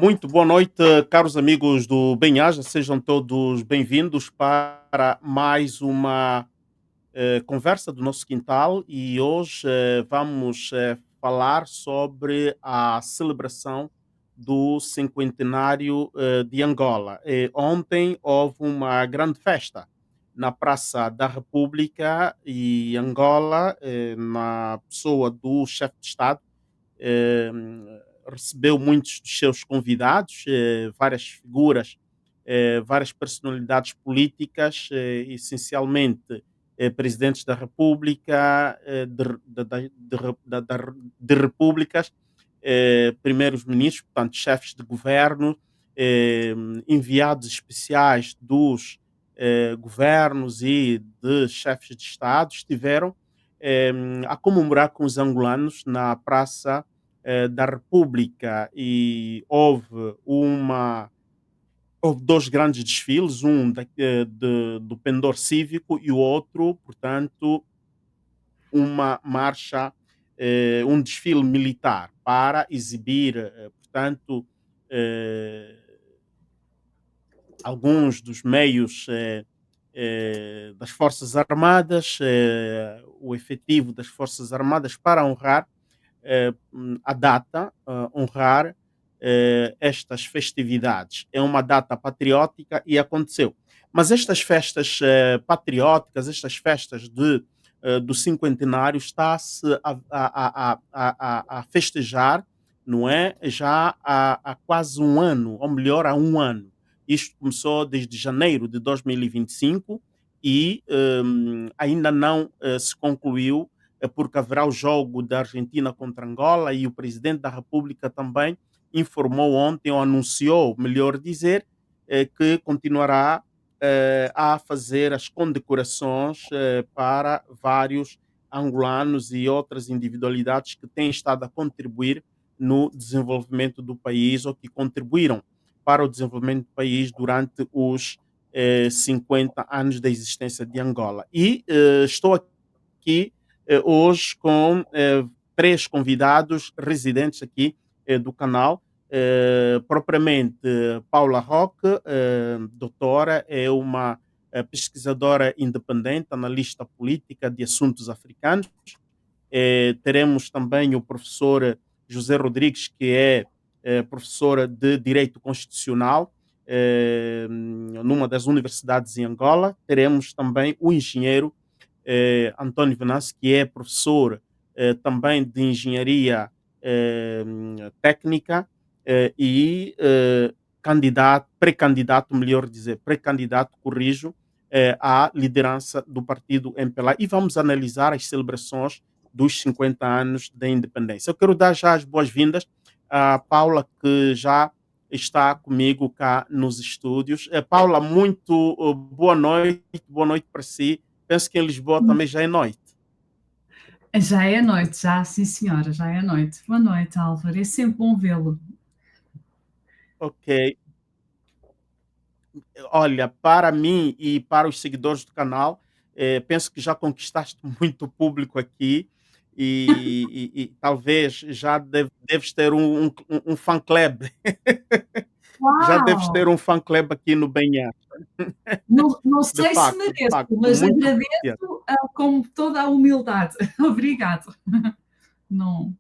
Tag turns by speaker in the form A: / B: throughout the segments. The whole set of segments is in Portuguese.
A: Muito boa noite, caros amigos do Bem-Aja, sejam todos bem-vindos para mais uma conversa do nosso quintal e hoje vamos falar sobre a celebração do cinquentenário de Angola. Ontem houve uma grande festa na Praça da República e Angola, na pessoa do chefe de Estado, eh, recebeu muitos dos seus convidados, várias figuras, várias personalidades políticas, essencialmente presidentes da República, de repúblicas, primeiros ministros, portanto, chefes de governo, eh, enviados especiais dos governos e de chefes de Estado estiveram eh, a comemorar com os angolanos na Praça da República e houve dois grandes desfiles, um do pendor cívico e o outro, portanto, uma marcha, um desfile militar para exibir, portanto, eh, alguns dos meios das Forças Armadas, o efetivo das Forças Armadas para honrar a data, honrar estas festividades. É uma data patriótica e aconteceu. Mas estas festas patrióticas, estas festas do cinquentenário, está-se a festejar, não é? Já há quase um ano, ou melhor, há um ano. Isto começou desde janeiro de 2025 e ainda não se concluiu porque haverá o jogo da Argentina contra Angola e o presidente da República também informou ontem, ou anunciou, melhor dizer, que continuará a fazer as condecorações para vários angolanos e outras individualidades que têm estado a contribuir no desenvolvimento do país ou que contribuíram para o desenvolvimento do país durante os 50 anos da existência de Angola. E estou aqui hoje com três convidados residentes aqui do canal. Propriamente, Paula Roque, doutora, é uma pesquisadora independente, analista política de assuntos africanos. Teremos também o professor José Rodrigues, que é professora de Direito Constitucional numa das universidades em Angola. Teremos também o engenheiro António Venâncio, que é professor também de engenharia eh, técnica e pré-candidato, melhor dizer, pré-candidato, corrijo, à liderança do partido MPLA. E vamos analisar as celebrações dos 50 anos da independência. Eu quero dar já as boas-vindas à Paula, que já está comigo cá nos estúdios. Paula, muito boa noite para si. Penso que em Lisboa também já é noite.
B: Já é noite, já, sim senhora, já é noite. Boa noite, Álvaro, é sempre bom vê-lo.
A: Ok. Olha, para mim e para os seguidores do canal, penso que já conquistaste muito público aqui e talvez já deves ter um fan club. Já deves
B: Uau!
A: ter um fan club aqui no Benhar.
B: Não
A: De
B: sei se
A: facto, de
B: mereço,
A: facto.
B: mas
A: Muito obrigado.
B: agradeço com toda a humildade. Obrigado. Não.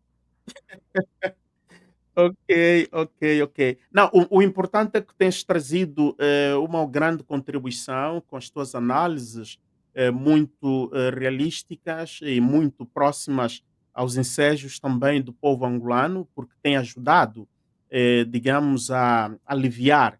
A: Ok, ok, ok. Não, o importante é que tens trazido uma grande contribuição com as tuas análises muito realísticas e muito próximas aos ensejos também do povo angolano, porque tem ajudado, digamos, a aliviar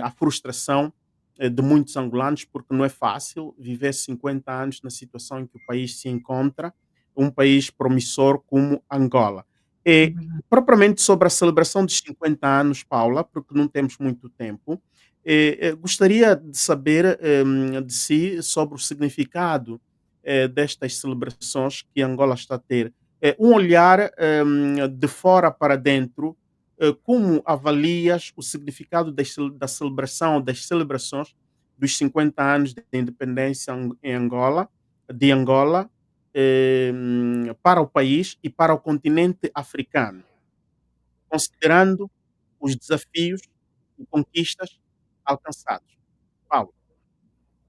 A: a frustração de muitos angolanos, porque não é fácil viver 50 anos na situação em que o país se encontra, um país promissor como Angola.
B: É
A: E
B: verdade.
A: propriamente sobre a celebração dos 50 anos, Paula, porque não temos muito tempo, gostaria de saber de si sobre o significado destas celebrações que Angola está a ter. Um olhar de fora para dentro, como avalias o significado da celebração, das celebrações dos 50 anos de independência em Angola, de Angola, para o país e para o continente africano? Considerando os desafios e conquistas alcançados. Paulo.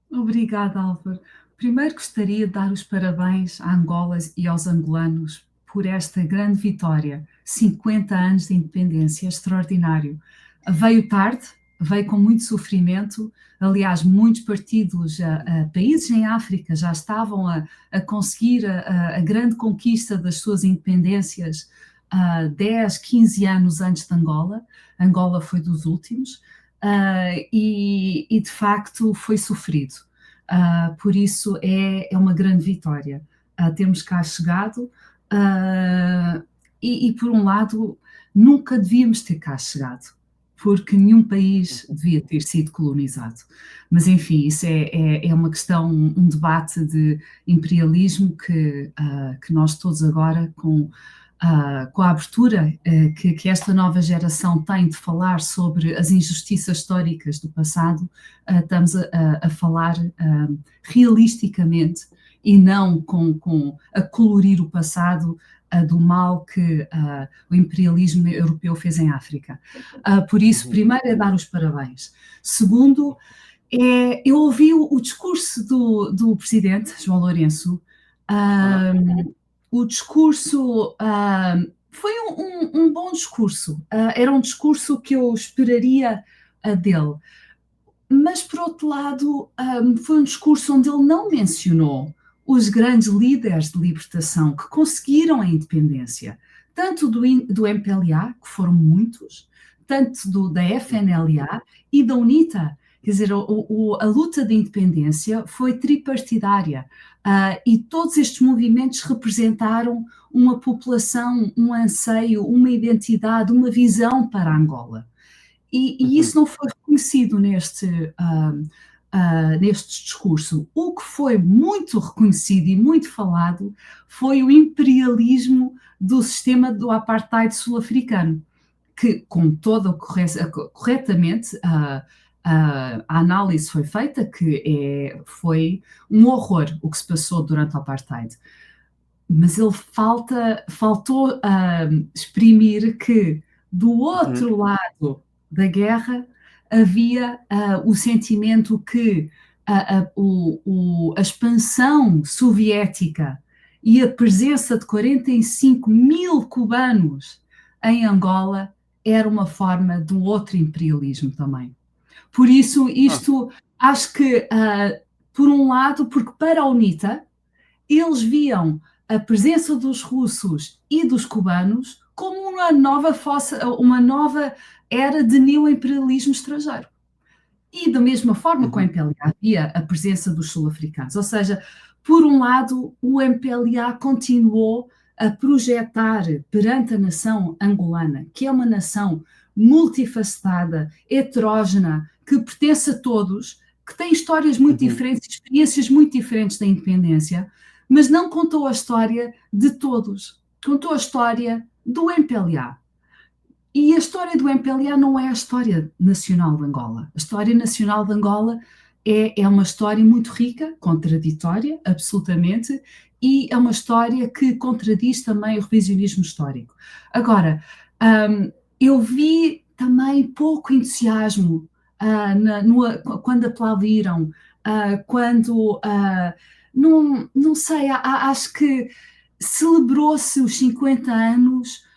B: Obrigada, Álvaro. Primeiro gostaria de dar os parabéns a Angola e aos angolanos por esta grande vitória. 50 anos de independência, extraordinário. Veio tarde, veio com muito sofrimento. Aliás, muitos partidos, países em África já estavam a conseguir a grande conquista das suas independências 10, 15 anos antes de Angola. Angola foi dos últimos. E de facto foi sofrido. Por isso é uma grande vitória termos cá chegado. E por um lado, nunca devíamos ter cá chegado, porque nenhum país
A: Uhum,
B: devia ter sido colonizado. Mas enfim, isso é uma questão, um debate de imperialismo que nós todos agora, com a abertura que esta nova geração tem de falar sobre as injustiças históricas do passado, estamos a falar realisticamente e não a colorir o passado do mal que o imperialismo europeu fez em África. Por isso,
A: uhum,
B: primeiro é dar os parabéns. Segundo, eu ouvi o discurso do presidente, João Lourenço.
A: aham,
B: O discurso foi um bom discurso. Era um discurso que eu esperaria dele. Mas, por outro lado, foi um discurso onde ele não mencionou os grandes líderes de libertação que conseguiram a independência, tanto do MPLA, que foram muitos, tanto da
A: uhum,
B: FNLA e da UNITA. Quer dizer, a luta de independência foi tripartidária e todos estes movimentos representaram uma população, um anseio, uma identidade, uma visão para Angola. E
A: uhum,
B: isso não foi reconhecido neste discurso. O que foi muito reconhecido e muito falado foi o imperialismo do sistema do apartheid sul-africano, que, com toda corretamente, a análise foi feita que foi um horror o que se passou durante o apartheid. Mas ele faltou exprimir que do
A: uhum,
B: outro lado da guerra havia o sentimento que a expansão soviética e a presença de 45 mil cubanos em Angola era uma forma de um outro imperialismo também. Por isso,
A: ah,
B: isto acho que, por um lado, porque para a UNITA, eles viam a presença dos russos e dos cubanos como uma nova era de neoimperialismo estrangeiro. E da mesma forma que o
A: uhum,
B: MPLA havia a presença dos sul-africanos. Ou seja, por um lado, o MPLA continuou a projetar perante a nação angolana, que é uma nação multifacetada, heterógena, que pertence a todos, que tem histórias muito
A: uhum,
B: diferentes, experiências muito diferentes da independência, mas não contou a história de todos. Contou a história do MPLA. E a história do MPLA não é a história nacional de Angola. A história nacional de Angola é uma história muito rica, contraditória, absolutamente, e é uma história que contradiz também o revisionismo histórico. Agora, eu vi também pouco entusiasmo quando aplaudiram, quando, não sei, acho que celebrou-se os 50 anos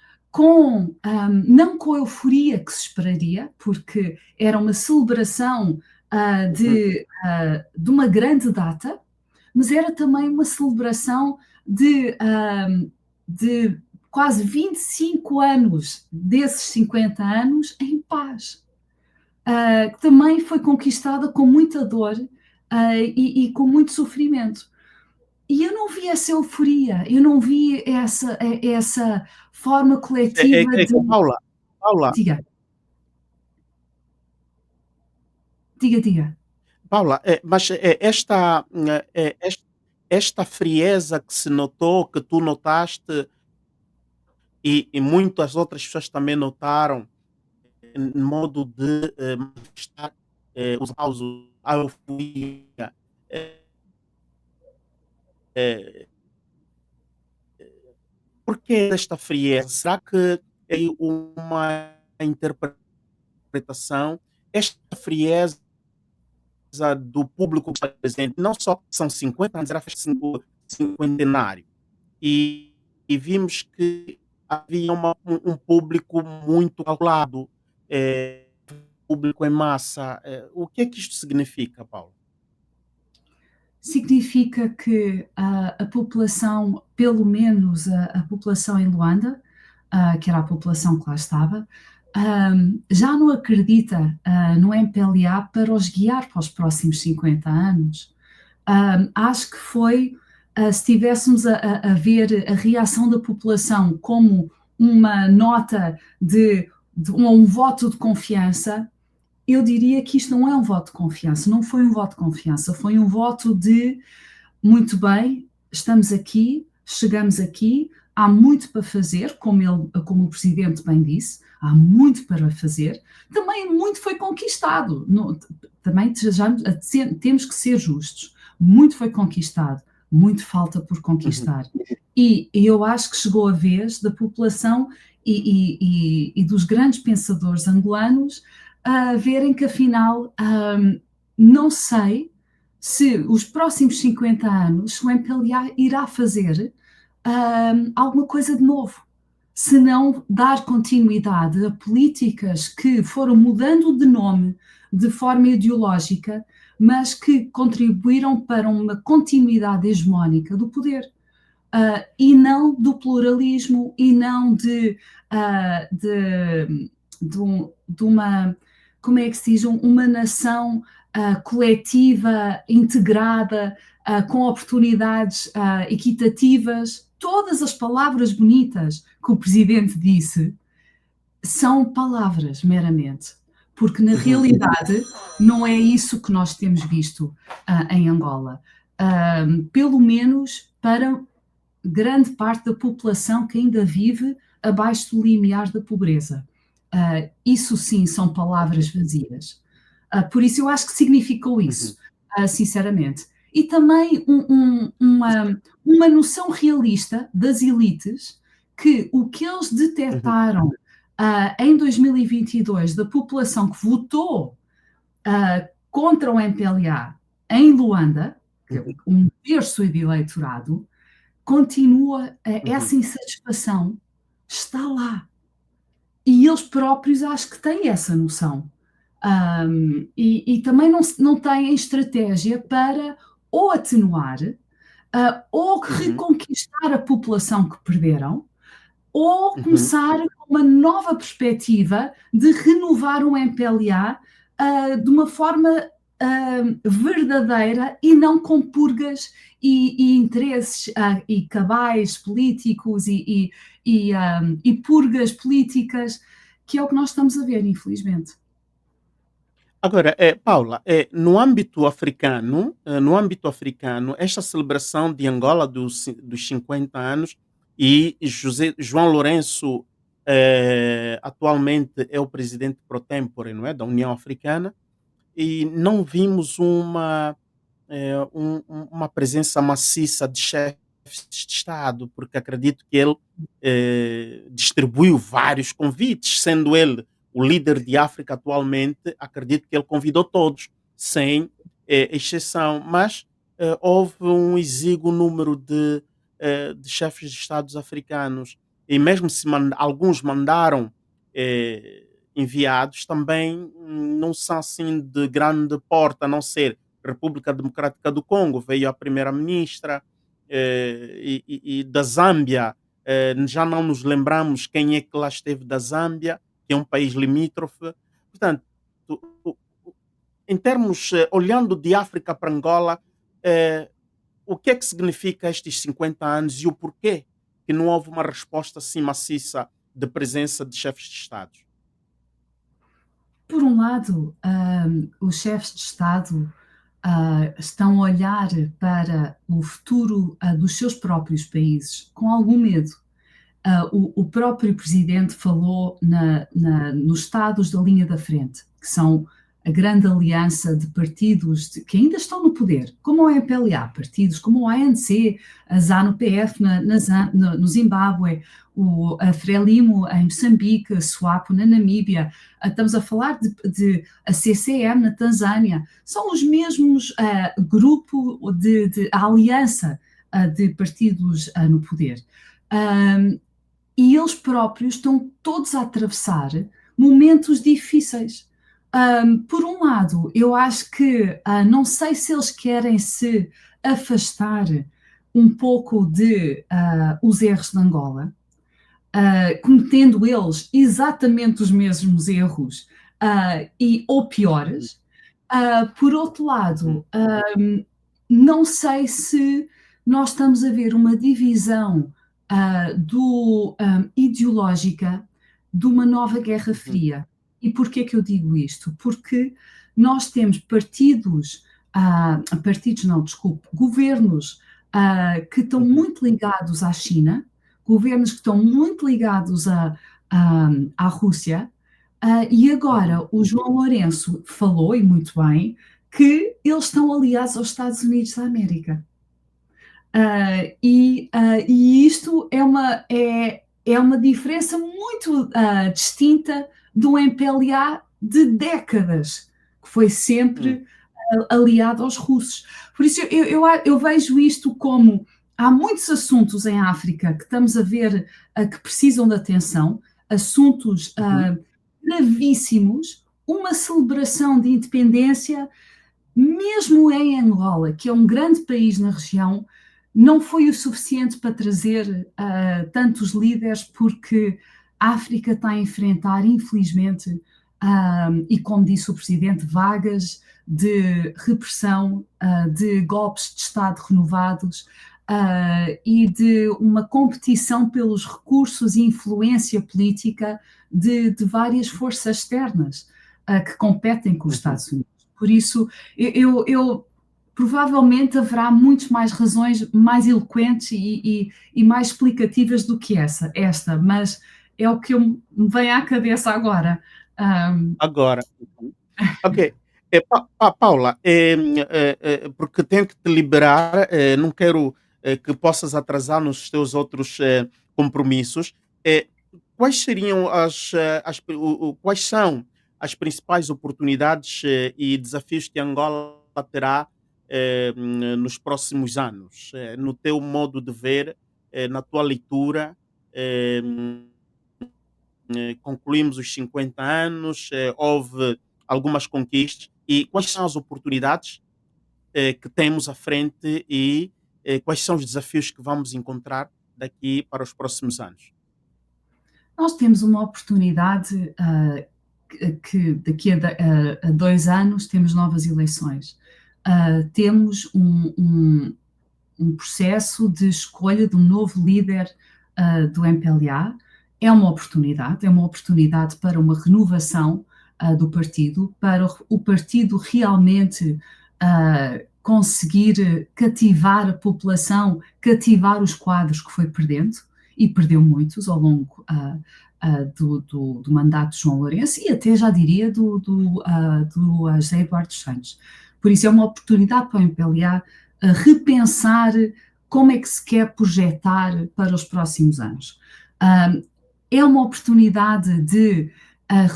B: não com a euforia que se esperaria, porque era uma celebração
A: uhum,
B: de uma grande data, mas era também uma celebração de quase 25 anos desses 50 anos em paz, que também foi conquistada com muita dor e com muito sofrimento. E eu não vi essa euforia, eu não vi essa forma coletiva de.
A: Paula, Paula,
B: Diga, diga, diga.
A: Paula, mas esta frieza que se notou, que tu notaste e muitas outras pessoas também notaram, no modo de manifestar os aplausos, a euforia, eh, eh, por que esta frieza? Será que é uma interpretação interpretação, esta frieza do público que está presente, não só são 50 anos, era cinquentenário, e vimos que havia um público muito calculado, público em massa. O que é que isto significa, Paulo?
B: Significa que a população, pelo menos a população em Luanda, que era a população que lá estava, já não acredita no MPLA para os guiar para os próximos 50 anos. Acho que foi, se estivéssemos a ver a reação da população como uma nota de um voto de confiança, eu diria que isto não é um voto de confiança, não foi um voto de confiança, foi um voto de, muito bem, estamos aqui, chegamos aqui, há muito para fazer, como o Presidente bem disse, há muito para fazer, também muito foi conquistado, também temos que ser justos, muito foi conquistado, muito falta por conquistar, e eu acho que chegou a vez da população e dos grandes pensadores angolanos a verem que afinal não sei se os próximos 50 anos o MPLA irá fazer alguma coisa de novo, se não dar continuidade a políticas que foram mudando de nome de forma ideológica, mas que contribuíram para uma continuidade hegemónica do poder. E não do pluralismo, e não de uma, como é que se diz, uma nação coletiva, integrada, com oportunidades equitativas. Todas as palavras bonitas que o Presidente disse são palavras, meramente, porque na realidade não é isso que nós temos visto em Angola. Pelo menos para grande parte da população que ainda vive abaixo do limiar da pobreza. Isso sim são palavras vazias. Por isso eu acho que significou isso, sinceramente. E também uma noção realista das elites que o que eles detectaram em 2022 da população que votou contra o MPLA em Luanda, que é um terço de eleitorado, continua, essa insatisfação está lá. E eles próprios acho que têm essa noção. E também não têm estratégia para ou atenuar, ou reconquistar a população que perderam, ou começar uma nova perspectiva de renovar o MPLA de uma forma verdadeira e não com purgas e interesses e cabais políticos e purgas políticas, que é o que nós estamos a ver, infelizmente.
A: Agora, Paula, no âmbito africano, esta celebração de Angola dos 50 anos e João Lourenço atualmente é o presidente pro tempore, não é, da União Africana, e não vimos uma presença maciça de chefes de Estado, porque acredito que ele distribuiu vários convites, sendo ele o líder de África atualmente, acredito que ele convidou todos, sem exceção, mas houve um exíguo número de chefes de Estados africanos, e mesmo se alguns mandaram enviados, também não são assim de grande porta, a não ser República Democrática do Congo, veio a primeira-ministra, e da Zâmbia, já não nos lembramos quem é que lá esteve da Zâmbia, que é um país limítrofe. Portanto, em termos, olhando de África para Angola, o que é que significa estes 50 anos e o porquê que não houve uma resposta assim maciça de presença de chefes de Estado?
B: Por um lado, os chefes de Estado estão a olhar para o futuro dos seus próprios países com algum medo. O próprio presidente falou nos estados da linha da frente, que são a grande aliança de partidos que ainda estão no poder, como o MPLA, partidos como o ANC, a ZANU-PF no Zimbábue, a Frelimo em Moçambique, a SWAPO na Namíbia, estamos a falar de a CCM na Tanzânia, são os mesmos grupo de aliança de partidos no poder. E eles próprios estão todos a atravessar momentos difíceis. Por um lado, eu acho que não sei se eles querem se afastar um pouco de os erros de Angola, cometendo eles exatamente os mesmos erros ou piores. Por outro lado, não sei se nós estamos a ver uma divisão ideológica de uma nova Guerra Fria. E porquê que eu digo isto? Porque nós temos governos que estão muito ligados à China, governos que estão muito ligados à Rússia, e agora o João Lourenço falou, e muito bem, que eles estão aliados aos Estados Unidos da América. E isto é uma diferença muito distinta do MPLA de décadas, que foi sempre aliado aos russos. Por isso eu vejo isto como há muitos assuntos em África que estamos a ver que precisam de atenção, assuntos gravíssimos, uma celebração de independência, mesmo em Angola, que é um grande país na região, não foi o suficiente para trazer tantos líderes, porque a África está a enfrentar, infelizmente, e como disse o Presidente, vagas de repressão, de golpes de Estado renovados e de uma competição pelos recursos e influência política de várias forças externas que competem com os Estados Unidos. Por isso, eu provavelmente haverá muitas mais razões mais eloquentes e mais explicativas do que esta, mas é o que me vem à cabeça agora.
A: Agora. Ok. Paula, porque tenho que te liberar, não quero que possas atrasar nos teus outros compromissos. Quais seriam quais são as principais oportunidades e desafios que Angola terá nos próximos anos? No teu modo de ver, na tua leitura, concluímos os 50 anos, houve algumas conquistas, e quais são as oportunidades que temos à frente e quais são os desafios que vamos encontrar daqui para os próximos anos?
B: Nós temos uma oportunidade que daqui a 2 anos temos novas eleições. Temos um processo de escolha de um novo líder do MPLA. É uma oportunidade para uma renovação do partido, para o partido realmente conseguir cativar a população, cativar os quadros que foi perdendo, e perdeu muitos ao longo do mandato de João Lourenço, e até já diria do José Eduardo dos Santos. Por isso é uma oportunidade para o MPLA repensar como é que se quer projetar para os próximos anos. É uma oportunidade de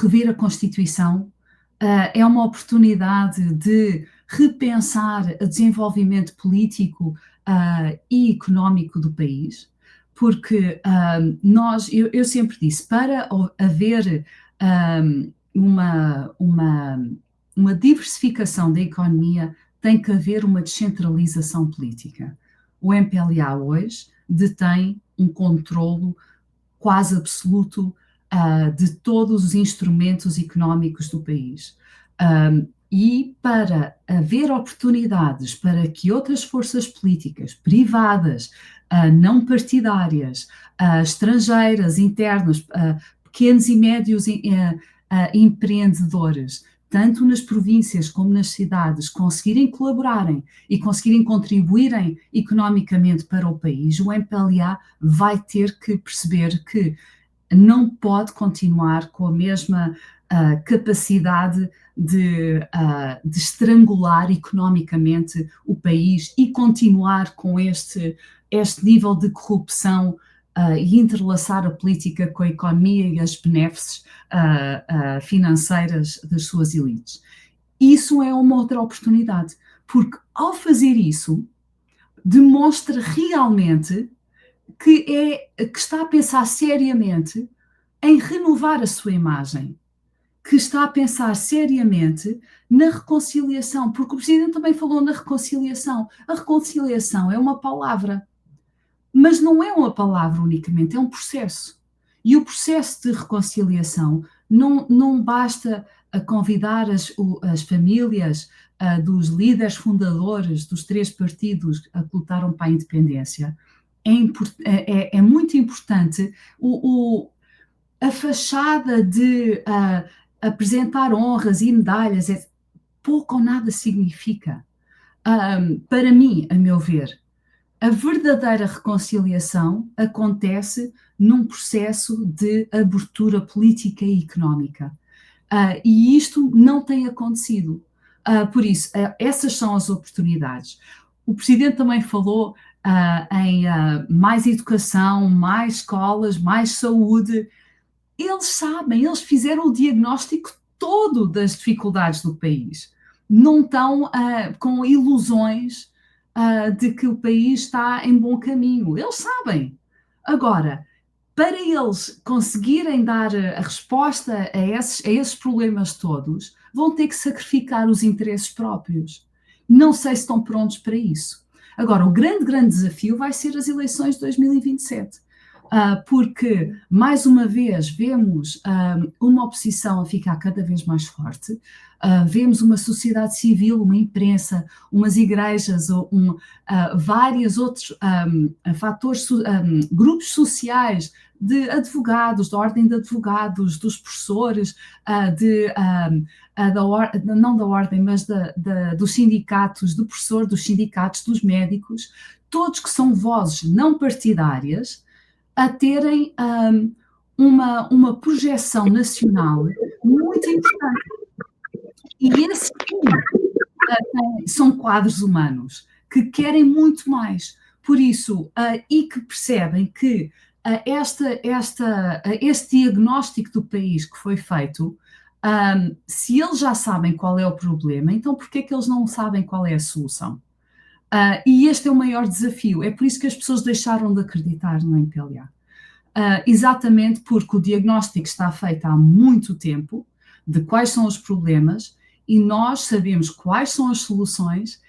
B: rever a Constituição, é uma oportunidade de repensar o desenvolvimento político e económico do país, porque eu sempre disse, para haver uma diversificação da economia, tem que haver uma descentralização política. O MPLA hoje detém um controlo quase absoluto de todos os instrumentos económicos do país. E para haver oportunidades para que outras forças políticas privadas, não partidárias, estrangeiras, internas, pequenos e médios empreendedores, tanto nas províncias como nas cidades, conseguirem colaborarem e conseguirem contribuírem economicamente para o país, o MPLA vai ter que perceber que não pode continuar com a mesma capacidade de estrangular economicamente o país e continuar com este nível de corrupção e entrelaçar a política com a economia e as benéfices financeiras das suas elites. Isso é uma outra oportunidade, porque ao fazer isso, demonstra realmente que está a pensar seriamente em renovar a sua imagem, que está a pensar seriamente na reconciliação, porque o Presidente também falou na reconciliação. A reconciliação é uma palavra, mas não é uma palavra unicamente, é um processo. E o processo de reconciliação não basta a convidar as famílias dos líderes fundadores dos 3 partidos que lutaram para a independência. É muito importante a fachada de apresentar honras e medalhas, pouco ou nada significa. Para mim, a meu ver, a verdadeira reconciliação acontece num processo de abertura política e económica. E isto não tem acontecido. Por isso, essas são as oportunidades. O Presidente também falou em mais educação, mais escolas, mais saúde. Eles sabem, eles fizeram o diagnóstico todo das dificuldades do país. Não estão com ilusões de que o país está em bom caminho. Eles sabem. Agora, para eles conseguirem dar a resposta a esses problemas todos, vão ter que sacrificar os interesses próprios. Não sei se estão prontos para isso. Agora, o grande desafio vai ser as eleições de 2027. Porque, mais uma vez, vemos uma oposição a ficar cada vez mais forte, vemos uma sociedade civil, uma imprensa, umas igrejas, vários outros fatores, grupos sociais de advogados, da ordem de advogados, dos professores, não da ordem, mas dos sindicatos, do professor, dos sindicatos, dos médicos, todos que são vozes não partidárias, a terem uma projeção nacional muito importante. E esses são quadros humanos que querem muito mais. Por isso, e que percebem que este diagnóstico do país que foi feito, se eles já sabem qual é o problema, então por que é que eles não sabem qual é a solução? E este é o maior desafio. É por isso que as pessoas deixaram de acreditar no MPLA. Exatamente porque o diagnóstico está feito há muito tempo de quais são os problemas e nós sabemos quais são as soluções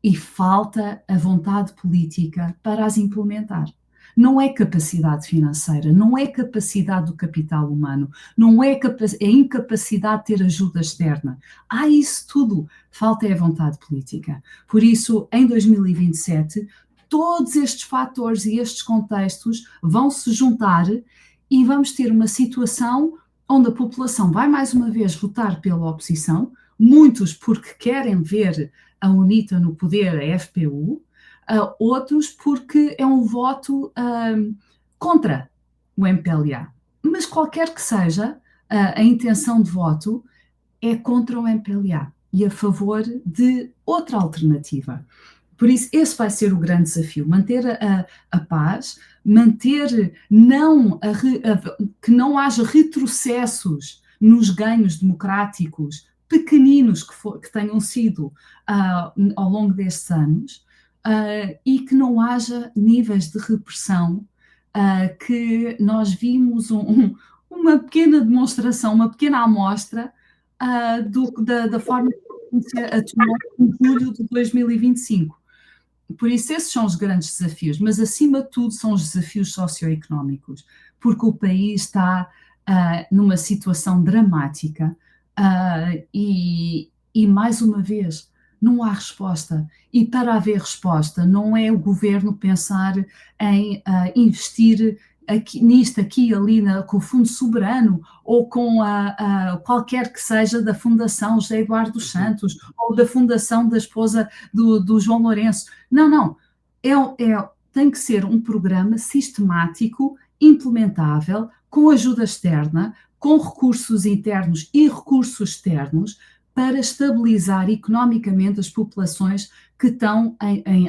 B: e falta a vontade política para as implementar. Não é capacidade financeira, não é capacidade do capital humano, não é incapacidade de ter ajuda externa. Há isso tudo, falta é a vontade política. Por isso, em 2027, todos estes fatores e estes contextos vão se juntar e vamos ter uma situação onde a população vai mais uma vez votar pela oposição, muitos porque querem ver a UNITA no poder, a FPU, outros porque é um voto contra o MPLA. Mas qualquer que seja a intenção de voto, é contra o MPLA e a favor de outra alternativa. Por isso, esse vai ser o grande desafio, manter a paz, manter que não haja retrocessos nos ganhos democráticos pequeninos que tenham sido ao longo destes anos, e que não haja níveis de repressão que nós vimos uma pequena demonstração, uma pequena amostra da forma que se atuou em julho de 2025. Por isso, esses são os grandes desafios, mas acima de tudo são os desafios socioeconómicos, porque o país está numa situação dramática e mais uma vez, não há resposta. E para haver resposta, não é o governo pensar em investir aqui e ali com o Fundo Soberano ou com qualquer que seja da Fundação José Eduardo dos Santos ou da Fundação da esposa do João Lourenço. Não. Tem que ser um programa sistemático, implementável, com ajuda externa, com recursos internos e recursos externos, para estabilizar economicamente as populações que estão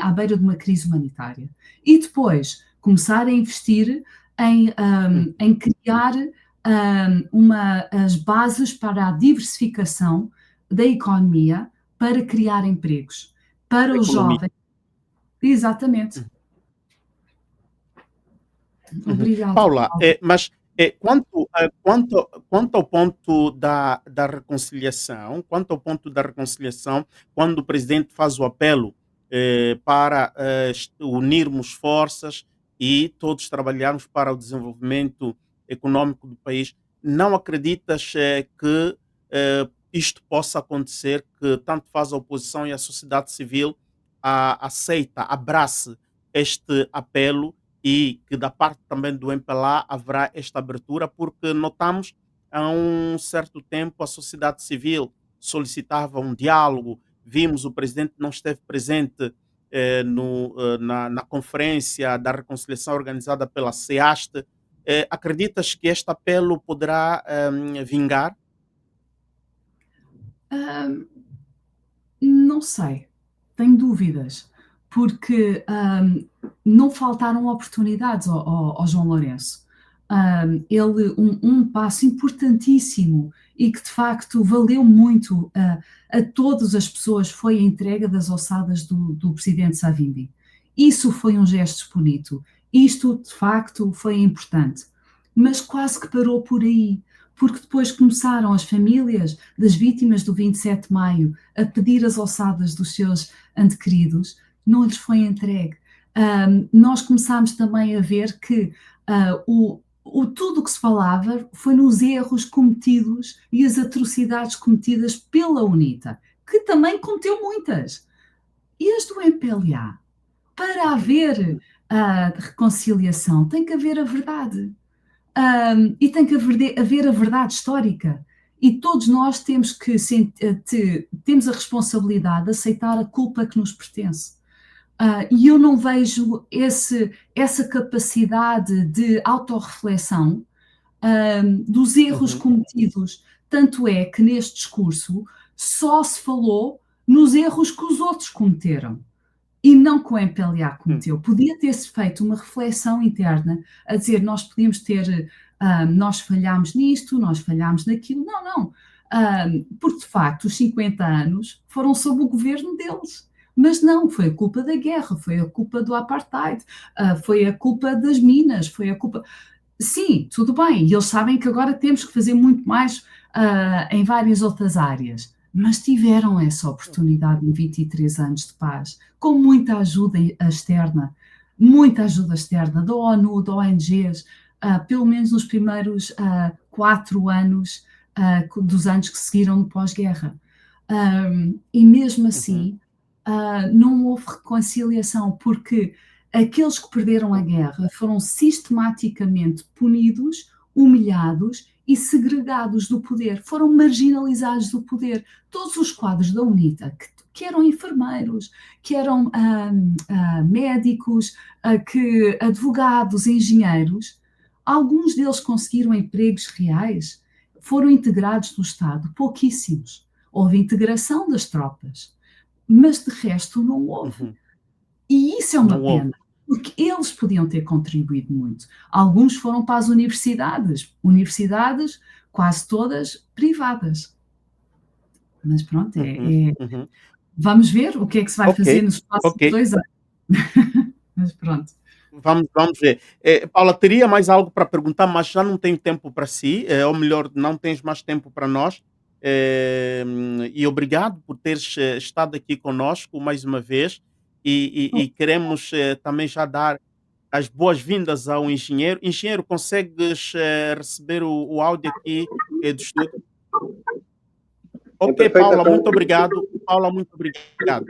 B: à beira de uma crise humanitária. E depois começar a investir em criar as bases para a diversificação da economia, para criar empregos para
A: Da
B: os
A: economia.
B: jovens. Exatamente. Obrigada.
A: Paula, mas quanto ao ponto da reconciliação, quando o presidente faz o apelo para unirmos forças e todos trabalharmos para o desenvolvimento econômico do país, não acreditas que isto possa acontecer, que tanto faz a oposição e a sociedade civil aceita, abrace este apelo e que da parte também do MPLA haverá esta abertura, porque notamos há um certo tempo a sociedade civil solicitava um diálogo, vimos o presidente não esteve presente na conferência da reconciliação organizada pela SEASTE. Acreditas que este apelo poderá vingar?
B: Não sei, tenho dúvidas, porque não faltaram oportunidades ao João Lourenço. Ele, um passo importantíssimo e que de facto valeu muito a todas as pessoas, foi a entrega das ossadas do presidente Savimbi. Isso foi um gesto bonito, isto de facto foi importante, mas quase que parou por aí, porque depois começaram as famílias das vítimas do 27 de maio a pedir as ossadas dos seus entes queridos, não lhes foi entregue. Nós começámos também a ver que tudo o que se falava foi nos erros cometidos e as atrocidades cometidas pela UNITA, que também cometeu muitas. E as do MPLA? Para haver reconciliação, tem que haver a verdade. E tem que haver a verdade histórica. E todos nós temos que temos a responsabilidade de aceitar a culpa que nos pertence. E eu não vejo essa capacidade de autorreflexão dos erros cometidos. Tanto é que neste discurso só se falou nos erros que os outros cometeram e não que o MPLA cometeu. Podia ter-se feito uma reflexão interna a dizer nós podíamos ter, nós falhámos nisto, nós falhámos naquilo. Não. Porque de facto os 50 anos foram sob o governo deles. Mas não, foi a culpa da guerra, foi a culpa do apartheid, foi a culpa das minas, foi a culpa... Sim, tudo bem, e eles sabem que agora temos que fazer muito mais em várias outras áreas, mas tiveram essa oportunidade em 23 anos de paz, com muita ajuda externa da ONU, de ONGs, pelo menos nos primeiros 4 anos dos anos que seguiram no pós-guerra. E mesmo assim, não houve reconciliação, porque aqueles que perderam a guerra foram sistematicamente punidos, humilhados e segregados do poder, foram marginalizados do poder. Todos os quadros da UNITA, que eram enfermeiros, que eram médicos, que advogados, engenheiros, alguns deles conseguiram empregos reais, foram integrados no Estado, pouquíssimos. Houve integração das tropas, mas de resto não houve. E isso é uma pena, porque eles podiam ter contribuído muito. Alguns foram para as universidades quase todas privadas. Mas pronto, vamos ver o que é que se vai fazer nos próximos 2 anos. Mas pronto.
A: Vamos ver. Paula, teria mais algo para perguntar, mas já não tenho tempo para si, ou melhor, não tens mais tempo para nós. E obrigado por teres estado aqui conosco mais uma vez. E queremos também já dar as boas-vindas ao engenheiro. Engenheiro, consegues receber o áudio aqui do estúdio? Ok, Paula, muito obrigado. Paula, muito obrigado.